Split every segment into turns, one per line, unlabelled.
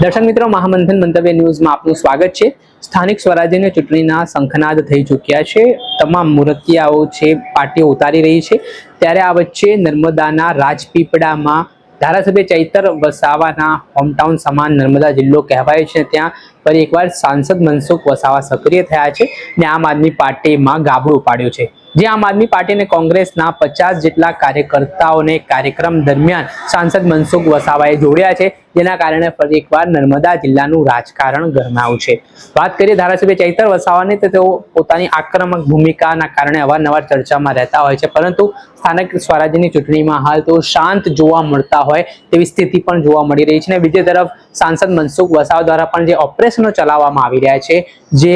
દર્શક મિત્રો, મહામંથન મંતવ્ય ન્યૂઝમાં આપનું સ્વાગત છે। સ્થાનિક સ્વરાજ્યની ચૂંટણીના શંખનાદ થઈ ચૂક્યા છે। તમામ મૂર્તિયાઓ છે પાર્ટીઓ ઉતારી રહી છે, ત્યારે આ વચ્ચે નર્મદાના રાજપીપળામાં ધારાસભ્ય ચૈતર વસાવાના હોમટાઉન સમાન નર્મદા જિલ્લો કહેવાય છે, ત્યાં ફરી એકવાર સાંસદ મનસુખ વસાવા સક્રિય થયા છે અને આમ આદમી પાર્ટીમાં ગાબડું પાડ્યું છે। જે આમ આદમી પાર્ટી અને કોંગ્રેસના 50 જેટલા કાર્યકર્તાઓને કાર્યક્રમ દરમિયાન સાંસદ મનસુખ વસાવાએ જોડ્યા છે, જેના કારણે ફરી એકવાર નર્મદા જિલ્લાનું રાજકારણ ગરમાયું છે। વાત કરીએ ધારાસભ્ય ચૈતર વસાવાની, તો તેઓ પોતાની આક્રમક ભૂમિકાના કારણે અવારનવાર ચર્ચામાં રહેતા હોય છે, પરંતુ સ્થાનિક સ્વરાજ્યની ચૂંટણીમાં હાલ તો શાંત જોવા મળતા હોય તેવી સ્થિતિ પણ જોવા મળી રહી છે। બીજી તરફ સાંસદ મનસુખ વસાવા દ્વારા પણ જે ઓપરેશનો ચલાવવામાં આવી રહ્યા છે, જે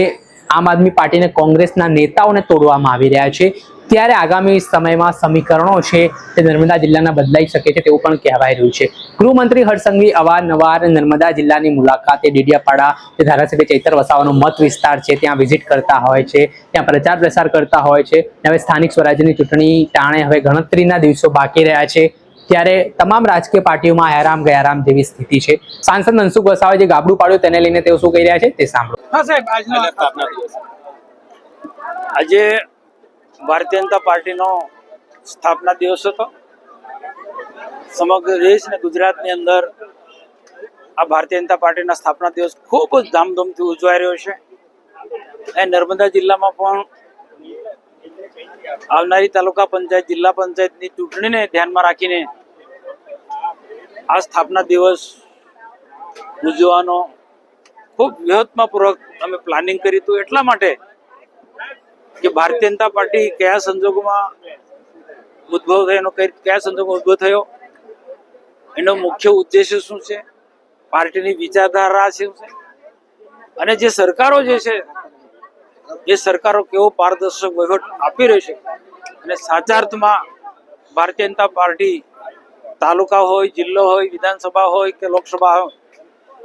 આમ આદમી પાર્ટી અને કોંગ્રેસના નેતાઓને તોડવામાં આવી રહ્યા છે, ત્યારે આગામી સમયમાં સમીકરણો છે તે નર્મદા જિલ્લાના બદલાઈ શકે છે તેવું પણ કહેવાય રહ્યું છે। ગૃહમંત્રી હર્ષ સંઘવી અવારનવાર નર્મદા જિલ્લાની મુલાકાતે ડેડિયાપાડા જે ધારાસભ્ય ચૈતર વસાવાનો મત વિસ્તાર છે ત્યાં વિઝિટ કરતા હોય છે, ત્યાં પ્રચાર પ્રસાર કરતા હોય છે। હવે સ્થાનિક સ્વરાજ્યની ચૂંટણી ટાણે હવે ગણતરીના દિવસો બાકી રહ્યા છે, ત્યારે તમામ રાજકીય પાર્ટીઓમાં હેરામ ગયારામ જેવી સ્થિતિ છે। સાંસદ મનસુખ વસાવાએ જે ગાબડું પાડ્યું તેને લઈને તેઓ શું કહી રહ્યા છે તે સાંભળો।
હા સાહેબ, આજે ભારતીય જનતા પાર્ટીનો સ્થાપના દિવસ હતો। સમગ્ર દેશ અને ગુજરાતની અંદર આ ભારતીય જનતા પાર્ટીના સ્થાપના દિવસ ખૂબ જ ધામધૂમથી ઉજવાઈ રહ્યો છે। એ નર્મદા જિલ્લામાં પણ આવનારી તાલુકા પંચાયત, જિલ્લા પંચાયતની ચૂંટણીને ધ્યાનમાં રાખીને આ સ્થાપના દિવસ ઉજવવાનો ખૂબ વ્યૂહાત્મકપૂર્વક અમે પ્લાનિંગ કર્યું હતું, એટલા માટે કે ભારતીય જનતા પાર્ટી કયા સંજોગોમાં ઉદ્ભવ થયો, કયા સંજોગોમાં ઉદ્ભવ થયો, એનો મુખ્ય ઉદ્દેશ્ય શું છે, પાર્ટીની વિચારધારા શું છે, અને જે સરકારો જે છે એ સરકારો કેવો પારદર્શક વહીવટ આપી રહી છે, અને સાચા અર્થમાં ભારતીય જનતા પાર્ટી તાલુકા હોય, જિલ્લો હોય, વિધાનસભા હોય કે લોકસભા હોય,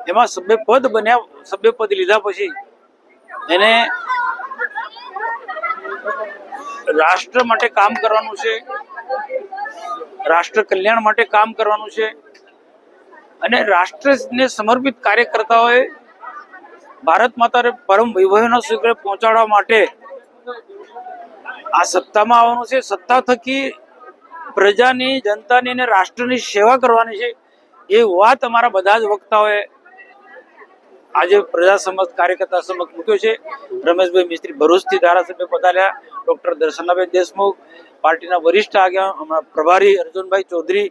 એમાં સભ્યપદ લીધા પછી એને રાષ્ટ્ર માટે કામ કરવાનું છે, રાષ્ટ્ર કલ્યાણ માટે કામ કરવાનું છે, અને રાષ્ટ્રને સમર્પિત કાર્યકર્તાઓએ ભારત માતાને પરમ વૈભવના શિખરે પહોંચાડવા માટે આ સત્તામાં આવવાનું છે। સત્તા થકી પ્રજાની, જનતાની અને રાષ્ટ્રની સેવા કરવાની છે, એ વાત અમારા બધા જ વક્તાઓએ આજે પ્રજા સમક્ષ, કાર્યકર્તા સમક્ષ મૂક્યો છે। રમેશભાઈ મિસ્ત્રી ભરૂચથી ધારાસભ્ય પધાર્યા, ડોક્ટર દર્શનાબેન દેશમુખ, પાર્ટીના વરિષ્ઠ આગેવાન પ્રભારી અર્જુનભાઈ ચૌધરી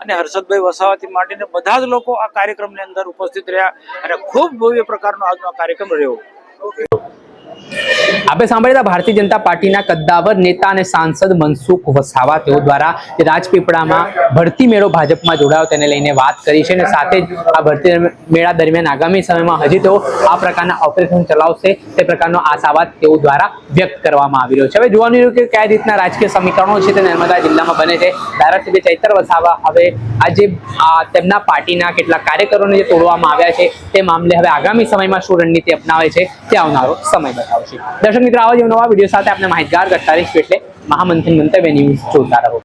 અને હર્ષદભાઈ વસાવાથી માંડીને બધા જ લોકો આ કાર્યક્રમની અંદર ઉપસ્થિત રહ્યા અને ખૂબ ભવ્ય પ્રકારનો આજનો આ કાર્યક્રમ રહ્યો।
આપણે સાંભળ્યા ભારતીય જનતા પાર્ટીના કદ્દાવર નેતા અને સાંસદ મનસુખ વસાવા, તેઓ દ્વારા રાજપીપળામાં ભરતી મેળો ભાજપમાં જોડાયો તેને લઈને વાત કરી છે, અને સાથે જ આ ભરતી મેળા દરમિયાન આગામી સમયમાં હજી તેઓ આ પ્રકારના ઓપરેશન ચલાવશે તે પ્રકારનો આશાવાદ તેઓ દ્વારા વ્યક્ત કરવામાં આવી રહ્યો છે। હવે જોવાનું રહ્યું કે કયા રીતના રાજકીય સમીકરણો છે તે નર્મદા જિલ્લામાં બને છે। ધારાસભ્ય ચૈતર વસાવા હવે આજે તેમના પાર્ટીના કેટલાક કાર્યકરોને જે તોડવામાં આવ્યા છે તે મામલે હવે આગામી સમયમાં શું રણનીતિ અપનાવે છે તે આવનારો સમય બતાવશે। દર્શક મિત્રો, આવા જ નવા વિડીયો સાથે આપણે માહિતગાર કરતા રહીશું, એટલે મહામંથન મંતવ્ય ન્યૂઝ જોતા રહો।